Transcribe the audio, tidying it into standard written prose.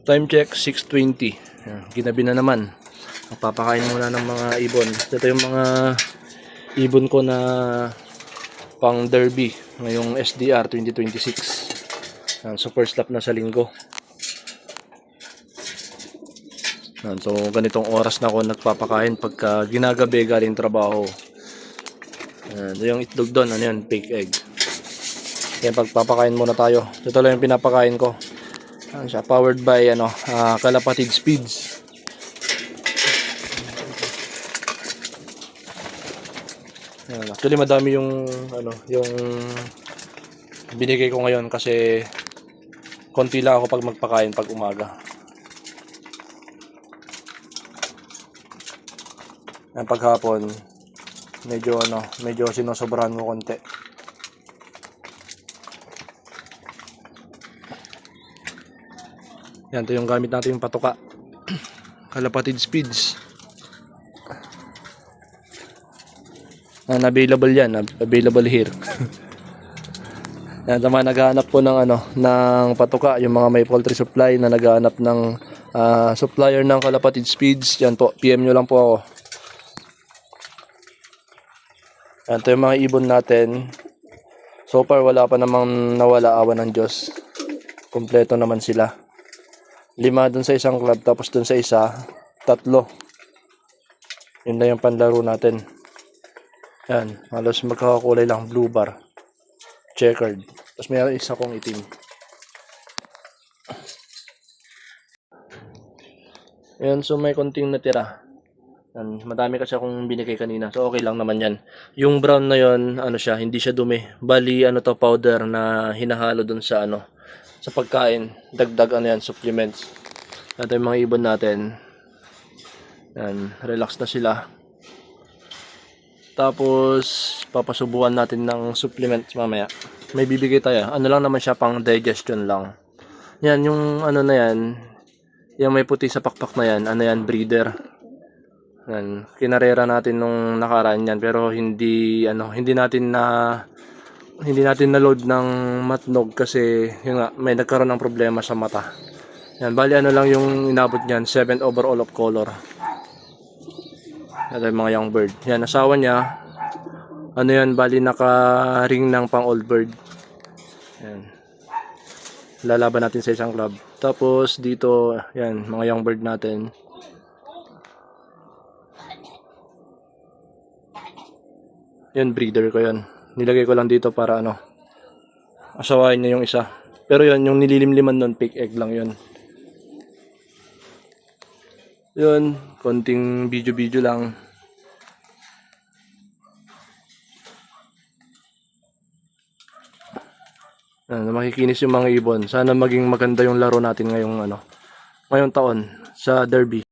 Time check 6:20. Ginabi na naman. Magpapakain muna ng mga ibon. Ito yung mga ibon ko na pang derby ngayong SDR 2026. So first lap na sa linggo. So ganitong oras na ako nagpapakain pagka ginagabi galing trabaho. Ito yung itlog doon, ano yan, fake egg. Kaya pagpapakain muna tayo. Ito lang yung pinapakain ko. Siya powered by Kalapatid Speeds. Actually madami yung yung binigay ko ngayon kasi konti lang ako pag magpakain pag umaga. Paghapon medyo sinosobrahan ko konti. Yan, ito yung gamit natin yung patuka. Kalapatid Speeds. Available yan, available here. Yan, tama, naghahanap po ng ng patuka, yung mga may poultry supply na naghahanap ng supplier ng Kalapatid Speeds. Yan po, PM nyo lang po ako. Yan, ito yung mga ibon natin. So far wala pa namang nawala, awan ng Diyos. Kompleto naman sila. 5 dun sa isang club, tapos dun sa isa 3. Yun na yung panlaro natin. Yan, halos magkakakulay lang, blue bar, checkered, tapos may isa kong itim. Yan, so may konting natira. Yan, madami kasi akong binigay kanina, so okay lang naman yan. Yung brown na yon, siya, hindi siya dumi. Bali, to, powder na hinahalo dun sa sa pagkain, dagdag yan, supplements. Ito yung mga ibon natin. Yan, relax na sila. Tapos papasubukan natin ng supplements mamaya. May bibigay tayo. Lang naman siya, pang digestion lang. Yan, yung na yan, yung may puti sa pakpak na yan, yan, breeder. Yan, kinarera natin nung nakaraan yan, pero hindi natin na load ng matnog kasi may nagkaroon ng problema sa mata. Yan, bali lang yung inabot niyan, 7 overall of color. Ito yung mga young bird. Yan, asawa niya, yan, bali naka-ring ng pang old bird. Yan, lalaban natin sa isang club. Tapos dito, yan, mga young bird natin. Yan, breeder ko yan. Nilagay ko lang dito para asawain niya yung isa. Pero yun, yung nililimliman nun, fake egg lang yun. Yun, konting video lang. Makikinis yung mga ibon. Sana maging maganda yung laro natin ngayong taon sa derby.